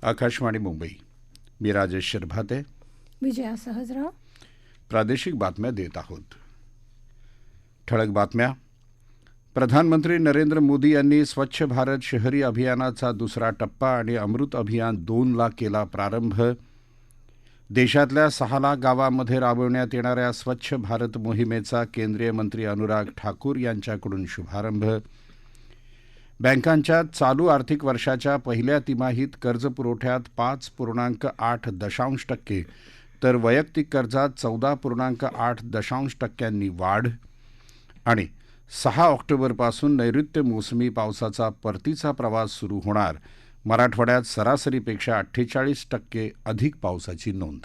आकाशवाणी मुंबई. मी राजेश शिरभाते. विजया सहजराव. प्रादेशिक बातम्या देत आहोत. ठळक बातम्या. प्रधानमंत्री नरेंद्र मोदी यांनी स्वच्छ भारत शहरी अभियानाचा दुसरा टप्पा आणि अमृत अभियान 2 ला केला प्रारंभ. देशातल्या 6 लाख गावांमध्ये राबवण्यात येणाऱ्या स्वच्छ भारत मोहिमेचा केंद्रीय मंत्री अनुराग ठाकूर यांच्याकडून शुभारंभ. बँकांच्या चालू आर्थिक वर्षाच्या पहिल्या तिमाहीत कर्जपुरवठ्यात 5.8% तर वैयक्तिक कर्जात 14.8% वाढ. आणि 6 ऑक्टोबरपासून नैऋत्य मोसमी पावसाचा परतीचा प्रवास सुरू होणार. मराठवाड्यात सरासरीपेक्षा 48% अधिक पावसाची नोंद.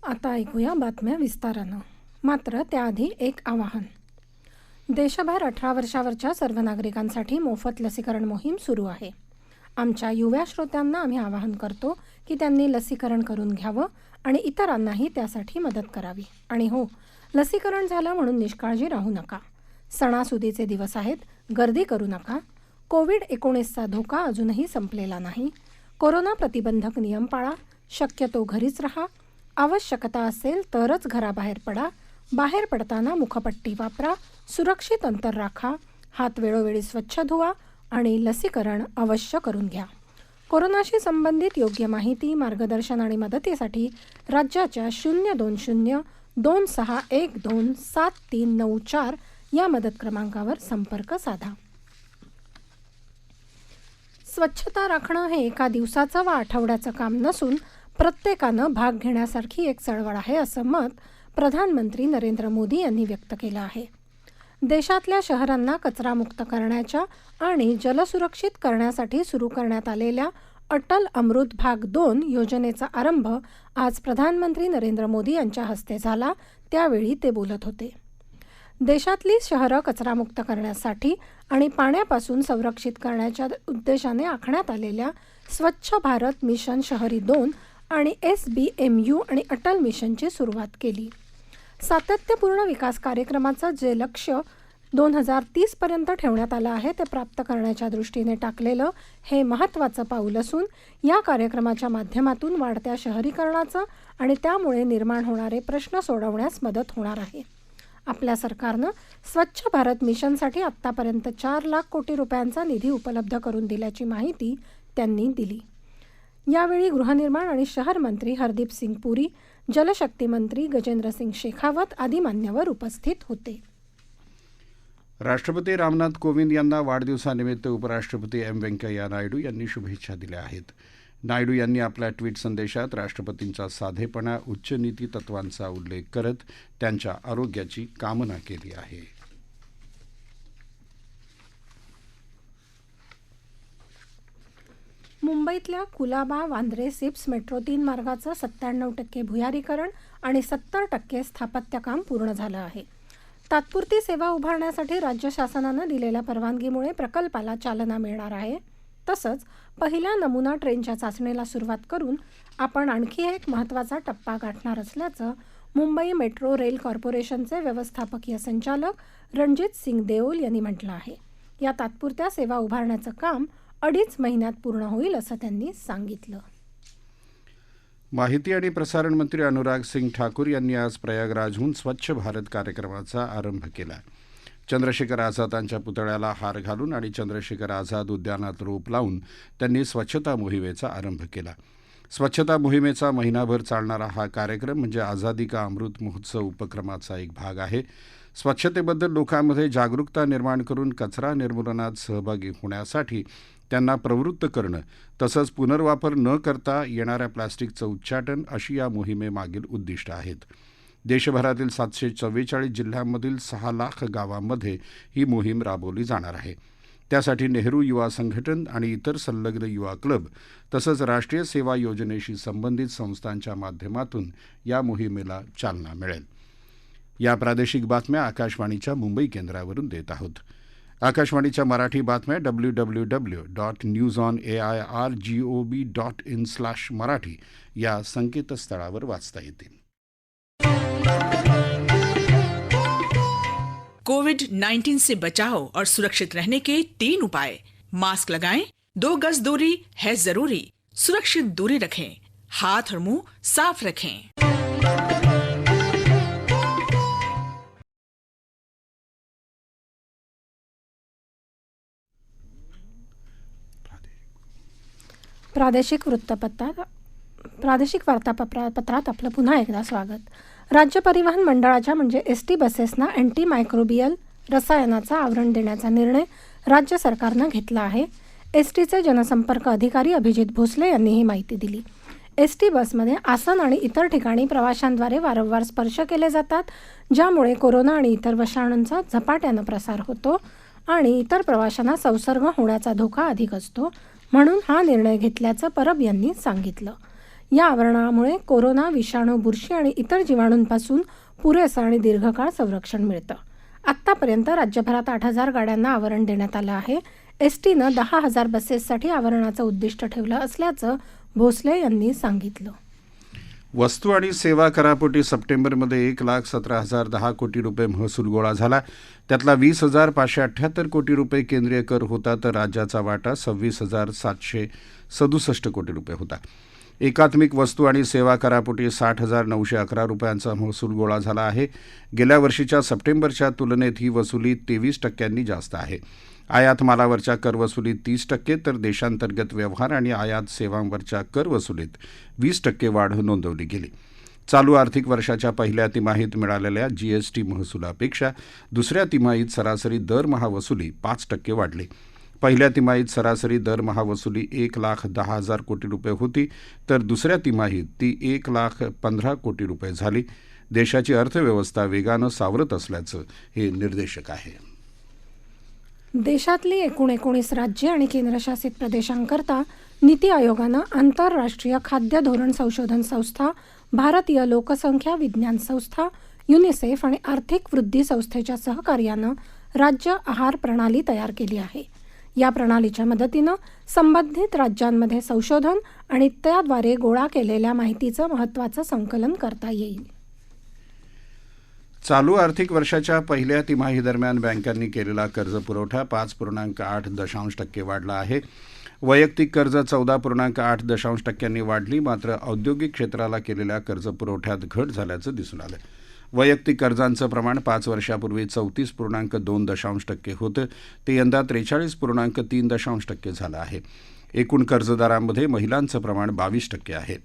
आता ऐकूया बातम्या विस्तारानं. मात्र त्याआधी एक आवाहन. देशभर 18 वर्षावरच्या सर्व नागरिकांसाठी मोफत लसीकरण मोहीम सुरू आहे. आमच्या युवा श्रोत्यांना आम्ही आवाहन करतो की त्यांनी लसीकरण करून घ्यावं आणि इतरांनाही त्यासाठी मदत करावी. आणि हो, लसीकरण झालं म्हणून निष्काळजी राहू नका. सणासुदीचे दिवस आहेत, गर्दी करू नका. कोविड-19चा धोका अजूनही संपलेला नाही. कोरोना प्रतिबंधक नियम पाळा. शक्यतो घरीच राहा. आवश्यकता असेल तरच घराबाहेर पडा. बाहेर पडताना मुखपट्टी वापरा. सुरक्षित अंतर राखा. हात वेळोवेळी स्वच्छ धुवा आणि लसीकरण अवश्य करून घ्या. कोरोनाशी संबंधित योग्य माहिती, मार्गदर्शन आणि मदतीसाठी राज्याच्या 02026127394 या मदत क्रमांकावर संपर्क साधा. स्वच्छता राखणं हे एका दिवसाचं वा आठवड्याचं काम नसून प्रत्येकानं भाग घेण्यासारखी एक चळवळ आहे, असं मत प्रधानमंत्री नरेंद्र मोदी यांनी व्यक्त केलं आहे. देशातल्या शहरांना कचरामुक्त करण्याच्या आणि जलसुरक्षित करण्यासाठी सुरू करण्यात आलेल्या अटल अमृत भाग 2 योजनेचा आरंभ आज प्रधानमंत्री नरेंद्र मोदी यांच्या हस्ते झाला. त्यावेळी ते बोलत होते. देशातली शहरं कचरामुक्त करण्यासाठी आणि पाण्यापासून संरक्षित करण्याच्या उद्देशाने आखण्यात आलेल्या स्वच्छ भारत मिशन शहरी 2 आणि SBMU आणि अटल मिशनची सुरुवात केली. सातत्यपूर्ण विकास कार्यक्रमाचं जे लक्ष्य 2030 पर्यंत ठेवण्यात आलं आहे ते प्राप्त करण्याच्या दृष्टीने टाकलेलं हे महत्त्वाचं पाऊल असून या कार्यक्रमाच्या माध्यमातून वाढत्या शहरीकरणाचं आणि त्यामुळे निर्माण होणारे प्रश्न सोडवण्यास मदत होणार आहे. आपल्या सरकारनं स्वच्छ भारत मिशनसाठी आत्तापर्यंत 4 लाख कोटी रुपयांचा निधी उपलब्ध करून दिल्याची माहिती त्यांनी दिली. यावेळी गृहनिर्माण आणि शहर मंत्री हरदीप सिंग पुरी, जलशक्ती मंत्री गजेंद्र सिंग शेखावत आदी मान्यवर उपस्थित होते. राष्ट्रपती रामनाथ कोविंद यांना वाढदिवसानिमित्त उपराष्ट्रपती व्यंकय्या नायडू यांनी शुभेच्छा दिल्या आहेत. नायडू यांनी आपल्या ट्विट संदेशात राष्ट्रपतींचा साधेपणा, उच्च नीती तत्वांचा उल्लेख करत त्यांच्या आरोग्याची कामना केली आहे. मुंबईतल्या कुलाबा वांद्रे सिप्स मेट्रो 3 मार्गाचं 97% भुयारीकरण आणि 70% स्थापत्य काम पूर्ण झालं आहे. तात्पुरती सेवा उभारण्यासाठी राज्य शासनानं दिलेल्या परवानगीमुळे प्रकल्पाला चालना मिळणार आहे. तसंच पहिल्या नमुना ट्रेनच्या चाचणीला सुरुवात करून आपण आणखी एक महत्त्वाचा टप्पा गाठणार असल्याचं मुंबई मेट्रो रेल कॉर्पोरेशनचे व्यवस्थापकीय संचालक रणजित सिंग देओल यांनी म्हटलं आहे. या तात्पुरत्या सेवा उभारण्याचं काम 2.5 महिन्यात पूर्ण होईल असं त्यांनी सांगितलं. माहिती आणि प्रसारण मंत्री अनुराग सिंग ठाकूर यांनी आज प्रयागराजहून स्वच्छ भारत कार्यक्रमाचा आरंभ केला. चंद्रशेखर आझादांच्या पुतळ्याला हार घालून आणि चंद्रशेखर आझाद उद्यानात रोप लावून त्यांनी स्वच्छता मोहिमेचा आरंभ केला. स्वच्छता मोहिमेचा महिनाभर चालणारा हा कार्यक्रम म्हणजे आझादी का अमृत महोत्सव उपक्रमाचा एक भाग आहे. स्वच्छतेबद्दल लोकांमध्ये जागरूकता निर्माण करून कचरा निर्मूलनात सहभागी होण्यासाठी त्यांना प्रवृत्त करणं तसंच पुनर्वापर न करता येणाऱ्या प्लॅस्टिकचं उच्चाटन अशी या मोहिमेमागील उद्दिष्ट आहेत. देशभरातील 744 जिल्ह्यांमधील 6 लाख गावांमध्ये ही मोहीम राबवली जाणार आहे. त्यासाठी नेहरू युवा संघटन आणि इतर संलग्न युवा क्लब तसंच राष्ट्रीय सेवा योजनेशी संबंधित संस्थांच्या माध्यमातून या मोहिमेला चालना मिळेल. या प्रादेशिक बातम्या आकाशवाणीच्या मुंबई केंद्रावरून देत आहोत. आकाशवाणीच्या मराठी बातम्या www.newsonairgov.in/marathi या संकेतस्थळावर वाचता येतील. कोविड-19 से बचाव और सुरक्षित रहने के 3 उपाय। मास्क लगाएं, 2 गज दूरी है जरूरी, सुरक्षित दूरी रखें, हाथ और मुंह साफ रखें। प्रादेशिक वार्तापत्रात आपलं पुन्हा एकदा स्वागत। राज्य परिवहन मंडळाच्या म्हणजे एसटी बसेसना अँटी मायक्रोबियल रसायनाचा आवरण देण्याचा निर्णय राज्य सरकारनं घेतला आहे। एसटीचे जनसंपर्क अधिकारी अभिजित भोसले यांनी ही माहिती दिली। एसटी बसमध्ये आसन आणि इतर ठिकाणी प्रवाशांद्वारे वारंवार स्पर्श केले जातात, ज्यामुळे कोरोना आणि इतर विषाणूंचा झपाट्यानं प्रसार होतो आणि इतर प्रवाशांना संसर्ग होण्याचा धोका अधिक असतो, म्हणून हा निर्णय घेतल्याचं परब यांनी सांगितलं। या आवरणामुळे कोरोना विषाणू, बुरशी आणि इतर जीवाणूंपासून पुरेसं आणि दीर्घकाळ संरक्षण मिळतं। आत्तापर्यंत राज्यभरात 8,000 गाड्यांना आवरण देण्यात आलं आहे। एसटीनं 10,000 बसेससाठी आवरणाचं उद्दिष्ट ठेवलं असल्याचं भोसले यांनी सांगितलं। वस्तू आणि सेवा करापोटी सप्टेंबरमध्ये 1,17,010 कोटी रुपये महसूल गोळा झाला। त्यातला 20,578 कोटी रुपये केंद्रीय कर होता, तर राज्याचा वाटा 26,767 कोटी रुपये होता। एकात्मिक वस्तू आणि सेवा करापोटी 60,911 रुपयांचा महसूल गोळा झाला आहे। गेल्या वर्षीच्या सप्टेंबरच्या तुलनेत ही वसुली 23% जास्त आहे। आयात मालावरच्या करवसुलीत 30%, तर देशांतर्गत व्यवहार आणि आयात सेवांवरच्या करवसुलीत 20% वाढ नोंदवली गेली। चालू आर्थिक वर्षाच्या पहिल्या तिमाहीत मिळालेल्या जीएसटी महसुलापेक्षा दुसऱ्या तिमाहीत सरासरी दरमहा वसुली 5% वाढली। पहिल्या तिमाहीत सरासरी दरमहा वसुली 1,10,000 कोटी रुपये होती, तर दुसऱ्या तिमाहीत ती 1,15,000 कोटी रुपये झाली। देशाची अर्थव्यवस्था वेगानं सावरत असल्याचं हे निर्देशक आहे। देशातली एकूण 19 राज्ये आणि केंद्रशासित प्रदेशांकरता नीती आयोगानं आंतरराष्ट्रीय खाद्य धोरण संशोधन संस्था, भारतीय लोकसंख्या विज्ञान संस्था, युनिसेफ आणि आर्थिक वृद्धी संस्थेच्या सहकार्यानं राज्य आहार प्रणाली तयार केली आहे। या प्रणालीच्या मदतीनं संबंधित राज्यांमध्ये संशोधन आणि त्याद्वारे गोळा केलेल्या माहितीचं महत्त्वाचं संकलन करता येईल। चालू आर्थिक वर्षाच्या पहिल्या तिमाहीदरम्यान बँकांनी केलेला कर्जपुरवठा 5.8% वाढला आहे। वैयक्तिक कर्ज 14.8% वाढली, मात्र औद्योगिक क्षेत्राला केलेल्या कर्जपुरवठ्यात घट झाल्याचं दिसून आलं। वैयक्तिक कर्जांचं प्रमाण 5 वर्षापूर्वी 34.2% होतं, ते यंदा 43.3% झालं आहे। एकूण कर्जदारांमध्ये महिलांचं प्रमाण 22% आहे।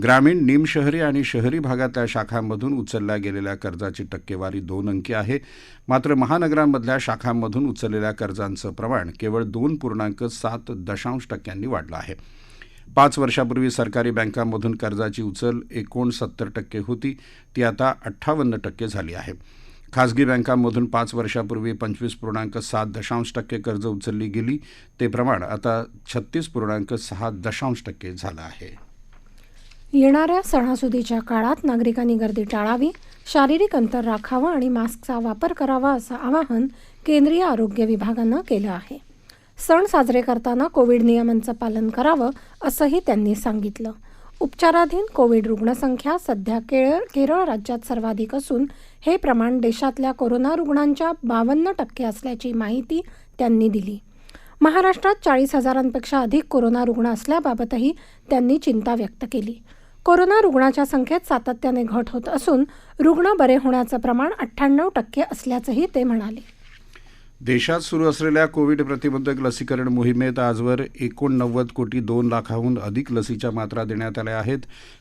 ग्रामीण, निमशहरी आणि शहरी भागातल्या शाखांमधून उचलल्या गेलेल्या कर्जाची टक्केवारी 2 अंकी आहे, मात्र महानगरांमधल्या शाखांमधून उचललेल्या कर्जांचं प्रमाण केवळ 2.7% वाढलं आहे। 5 वर्षापूर्वी सरकारी बँकांमधून कर्जाची उचल 69% होती, ती आता 58% झाली आहे। खासगी बँकांमधून 5 वर्षापूर्वी 25.7% कर्ज उचलली गेली, ते प्रमाण आता 36.6% झालं आहे। येणाऱ्या सणासुदीच्या काळात नागरिकांनी गर्दी टाळावी, शारीरिक अंतर राखावं आणि मास्कचा वापर करावा असं आवाहन केंद्रीय आरोग्य विभागानं केलं आहे। सण साजरे करताना कोविड नियमांचं पालन करावं असंही त्यांनी सांगितलं। उपचाराधीन कोविड रुग्णसंख्या सध्या केरळ राज्यात सर्वाधिक असून हे प्रमाण देशातल्या कोरोना रुग्णांच्या 52% असल्याची माहिती त्यांनी दिली। महाराष्ट्रात 40,000पेक्षा अधिक कोरोना रुग्ण असल्याबाबतही त्यांनी चिंता व्यक्त केली। कोरोना रुग्णाच्या संख्येत सातत्याने घट होत असून रुग्ण बरे होण्याचं प्रमाण 98% असल्याचंही ते म्हणाले। देशात सुरू असलेल्या कोविड प्रतिबंधक लसीकरण मोहिमेत आजवर 89,02 लाखाहून अधिक लसीच्या मात्रा देण्यात आल्या आहेत।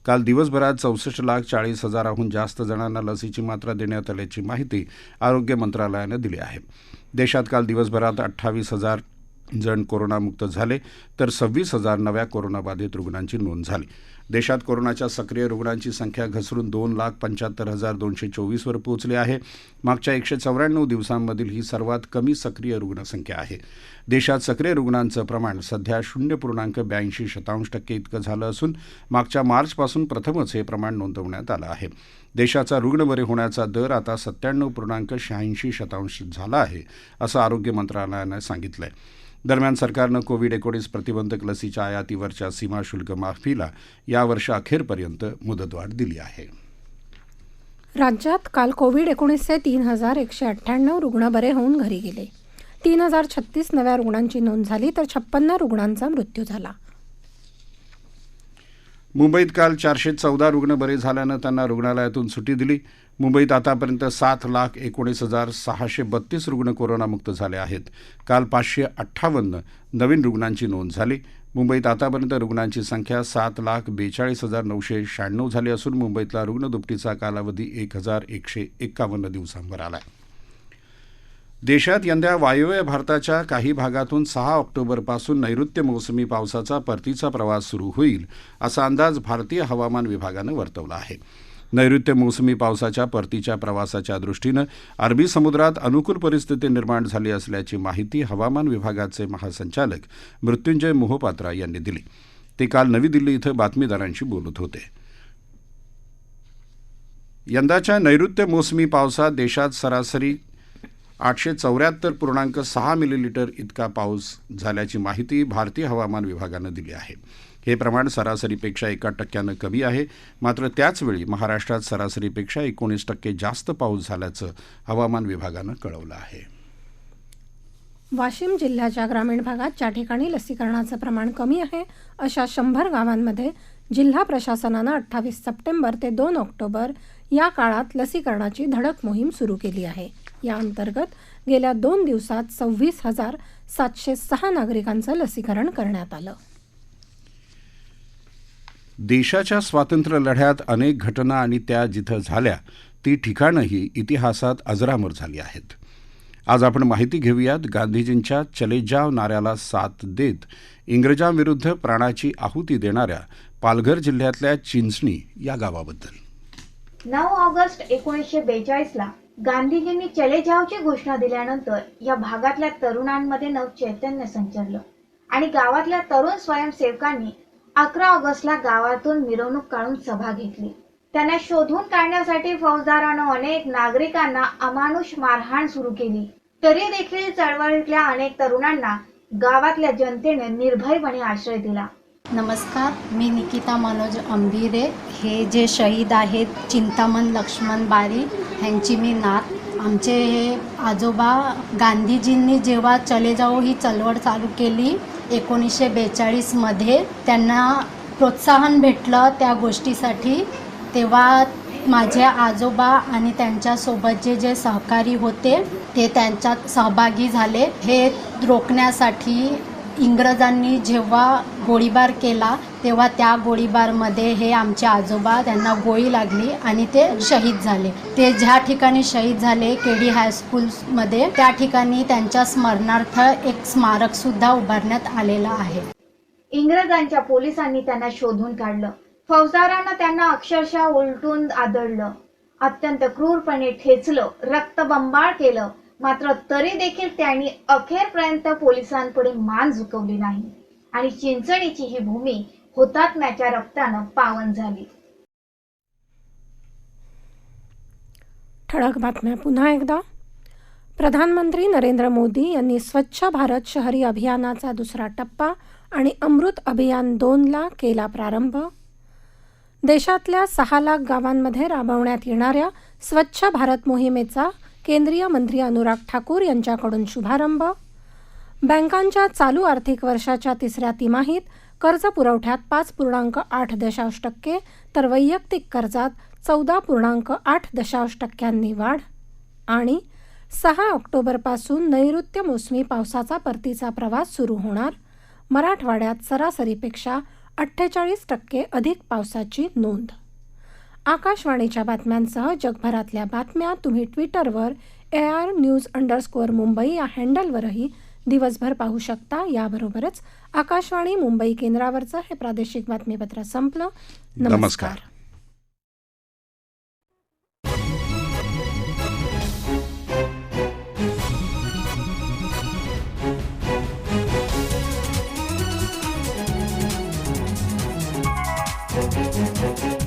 काल दिवसभरात 64,40,000हून जास्त जणांना लसीची मात्रा देण्यात आल्याची माहिती आरोग्य मंत्रालयानं दिली आहे। देशात काल दिवसभरात 28,000 जण कोरोनामुक्त झाले, तर 26,000 नव्या कोरोनाबाधित रुग्णांची नोंद झाली। देशात कोरोनाच्या सक्रिय रुग्णांची संख्या घसरून 2,75,224 वर पोहोचली आहे। मागच्या 194 दिवसांमधील ही सर्वात कमी सक्रिय रुग्णसंख्या आहे। देशात सक्रिय रुग्णांचं प्रमाण सध्या 0.82% इतकं झालं असून मागच्या मार्चपासून प्रथमच हे प्रमाण नोंदवण्यात आलं आहे। देशाचा रुग्ण बरे होण्याचा दर आता 97.86% झाला आहे, असं आरोग्य मंत्रालयानं सांगितलं आहे। दरम्यान सरकारनं कोविड-19 प्रतिबंधक लसीच्या आयातीवरच्या सीमाशुल्क माफीला या वर्षअखेरपर्यंत मुदतवाढ दिली आहे। राज्यात काल कोविड-19चे 3,198 रुग्ण बरे होऊन घरी गेले। 3,036 नव्या रुग्णांची नोंद झाली, तर 56 रुग्णांचा मृत्यू झाला। मुंबईत काल 414 रुग्ण बरे झाल्यानं त्यांना रुग्णालयातून सुट्टी दिली. मुंबईत आतापर्यंत 7,19,632 रुग्ण कोरोनामुक्त झाले आहेत. काल 558 नवीन रुग्णांची नोंद झाली. मुंबईत आतापर्यंत रुग्णांची संख्या 7,42,996 झाली असून मुंबईतला रुग्ण दुपटीचा कालावधी 1,151 दिवसांवर आला. देशात यंदा वायव्य भारताच्या काही भागातून 6 ऑक्टोबरपासून नैऋत्य मोसमी पावसाचा परतीचा प्रवास सुरू होईल असा अंदाज भारतीय हवामान विभागानं वर्तवला आहे. नैऋत्य मोसमी पावसाच्या परतीच्या प्रवासाच्या दृष्टीनं अरबी समुद्रात अनुकूल परिस्थिती निर्माण झाली असल्याची माहिती हवामान विभागाचे महासंचालक मृत्युंजय मोहोपात्रा यांनी दिली. ते काल नवी दिल्ली इथं बातमीदारांशी बोलत होते. यंदाच्या नैऋत्य मोसमी पावसात देशात सरासरी 874.6 मिलीमीटर इतका पाऊस झाल्याची माहिती भारतीय हवामान विभागानं दिली आहे. हे प्रमाण सरासरीपेक्षा 1% कमी आहे. मात्र त्याचवेळी महाराष्ट्रात सरासरीपेक्षा 19% जास्त पाऊस झाल्याचं हवामान विभागानं कळवलं आहे. वाशिम जिल्ह्याच्या ग्रामीण भागात ज्या ठिकाणी लसीकरणाचं प्रमाण कमी आहे अशा 100 गावांमध्ये जिल्हा प्रशासनानं 28 सप्टेंबर ते 2 ऑक्टोबर या काळात लसीकरणाची धडक मोहीम सुरू केली आहे. या अंतर्गत गेल्या 2 दिवसात 26,706 नागरिकांचं लसीकरण करण्यात आलं. देशाच्या स्वातंत्र्य लढ्यात अनेक घटना आणि त्या जिथं झाल्या ती ठिकाणंही इतिहासात अजरामर झाली आहेत. आज आपण माहिती घेऊयात गांधीजींच्या चले जाव नाऱ्याला साथ देत इंग्रजांविरुद्ध प्राणाची आहुती देणाऱ्या पालघर जिल्ह्यातल्या चिंचणी या गावाबद्दल. 9 ऑगस्ट 1942ला गांधीजींनी चले जावची घोषणा दिल्यानंतर या भागातल्या तरुणांमध्ये नवचैतन्य संचारलं आणि गावातल्या तरुण स्वयंसेवकांनी 11 ऑगस्टला गावातून मिरवणूक काढून सभा घेतली. त्यांना शोधून काढण्यासाठी फौजदारानं अनेक नागरिकांना अमानुष मारहाण सुरू केली. तरी देखील चळवळीतल्या अनेक तरुणांना गावातल्या जनतेने निर्भयपणे आश्रय दिला. नमस्कार, मी निकिता मनोज अंबिरे. हे जे शहीद आहेत चिंतामण लक्ष्मण बारी ह्यांची मी नात. आमचे हे आजोबा गांधीजींनी जेव्हा चले जाओ ही चळवळ चालू केली 1942मध्ये, त्यांना प्रोत्साहन भेटलं त्या गोष्टीसाठी. तेव्हा माझे आजोबा आणि त्यांच्यासोबत जे सहकारी होते ते त्यांच्यात सहभागी झाले. हे रोखण्यासाठी इंग्रजांनी जेव्हा गोळीबार केला तेव्हा त्या गोळीबारमध्ये हे आमचे आजोबा त्यांना गोळी लागली आणि ते शहीद झाले. ते ज्या ठिकाणी शहीद झाले केडी हायस्कूलमध्ये, त्या ठिकाणी त्यांच्या स्मरणार्थ एक स्मारकसुद्धा उभारण्यात आलेलं आहे. इंग्रजांच्या पोलिसांनी त्यांना शोधून काढलं. फौजदारांना त्यांना अक्षरशः उलटून आदळलं, अत्यंत क्रूरपणे ठेचलं, रक्तबंबाळ केलं. मात्र तरी देखील त्यांनी अखेरपर्यंत पोलिसांपुढे मान झुकवली नाही आणि चिंचणीची ही भूमी हुतात्म्याच्या रक्तानं पावन झाली. ठळक बातम्या पुन्हा एकदा. प्रधानमंत्री नरेंद्र मोदी यांनी स्वच्छ भारत शहरी अभियानाचा दुसरा टप्पा आणि अमृत अभियान 2ला केला प्रारंभ. देशातल्या 6 लाख गावांमध्ये राबवण्यात येणाऱ्या स्वच्छ भारत मोहिमेचा केंद्रीय मंत्री अनुराग ठाकूर यांच्याकडून शुभारंभ. बँकांच्या चालू आर्थिक वर्षाच्या 3ऱ्या तिमाहीत कर्ज पुरवठ्यात 5.8% तर वैयक्तिक कर्जात 14.8% वाढ. आणि 6 ऑक्टोबरपासून नैऋत्य मोसमी पावसाचा परतीचा प्रवास सुरू होणार. मराठवाड्यात सरासरीपेक्षा 48% अधिक पावसाची नोंद. आकाशवाणीच्या बातम्यांसह जगभरातल्या बातम्या तुम्ही ट्विटरवर ARnews_मुंबई या हँडलवरही दिवसभर पाहू शकता. याबरोबरच आकाशवाणी मुंबई केंद्रावरचं हे प्रादेशिक बातमीपत्र संपलं. नमस्कार. Thank you.